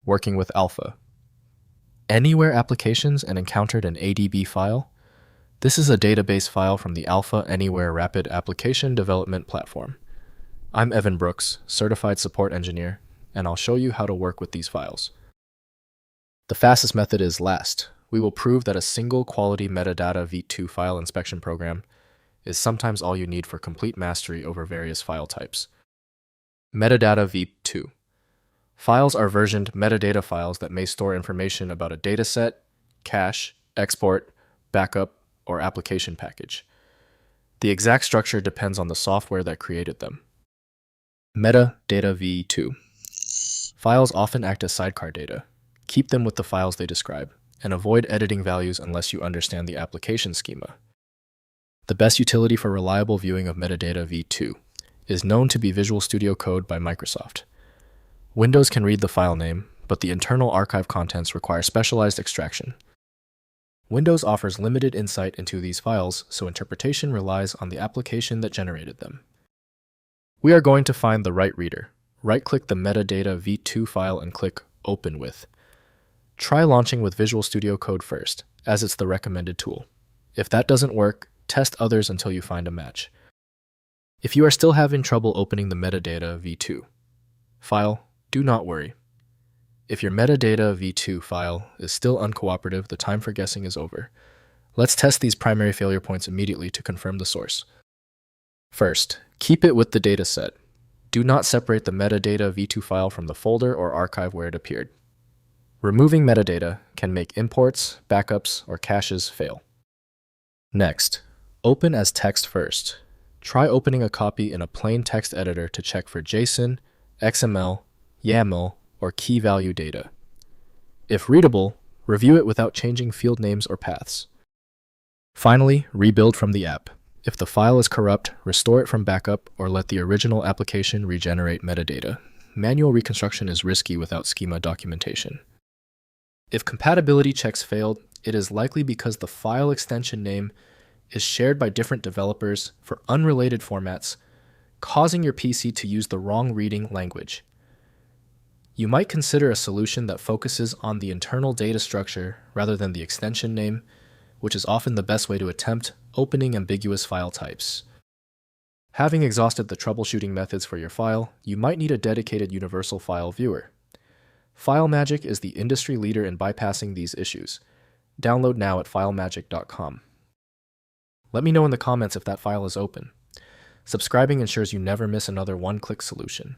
working with Alpha Anywhere applications and encountered an ADB file. This is a database file from the Alpha Anywhere Rapid Application Development Platform. I'm Evan Brooks, Certified Support Engineer, and I'll show you how to work with these files. The fastest method is last. We will prove that a single quality METADATA-V2 file inspection program is sometimes all you need for complete mastery over various file types. METADATA-V2. Files are versioned metadata files that may store information about a dataset, cache, export, backup, or application package. The exact structure depends on the software that created them. METADATA-V2. Files often act as sidecar data. Keep them with the files they describe, and avoid editing values unless you understand the application schema. The best utility for reliable viewing of METADATA-V2 is known to be Visual Studio Code by Microsoft. Windows can read the file name, but the internal archive contents require specialized extraction. Windows offers limited insight into these files, so interpretation relies on the application that generated them. We are going to find the right reader. Right-click the METADATA-V2 file and click Open With. Try launching with Visual Studio Code first, as it's the recommended tool. If that doesn't work, test others until you find a match. If you are still having trouble opening the METADATA-V2 file, do not worry. If your METADATA-V2 file is still uncooperative, the time for guessing is over. Let's test these primary failure points immediately to confirm the source. First, keep it with the dataset. Do not separate the METADATA-V2 file from the folder or archive where it appeared. Removing metadata can make imports, backups, or caches fail. Next, open as text first. Try opening a copy in a plain text editor to check for JSON, XML, YAML, or key value data. If readable, review it without changing field names or paths. Finally, rebuild from the app. If the file is corrupt, restore it from backup or let the original application regenerate metadata. Manual reconstruction is risky without schema documentation. If compatibility checks failed, it is likely because the file extension name is shared by different developers for unrelated formats, causing your PC to use the wrong reading language. You might consider a solution that focuses on the internal data structure rather than the extension name, which is often the best way to attempt opening ambiguous file types. Having exhausted the troubleshooting methods for your file, you might need a dedicated universal file viewer. FileMagick is the industry leader in bypassing these issues. Download now at filemagick.com. Let me know in the comments if that file is open. Subscribing ensures you never miss another one-click solution.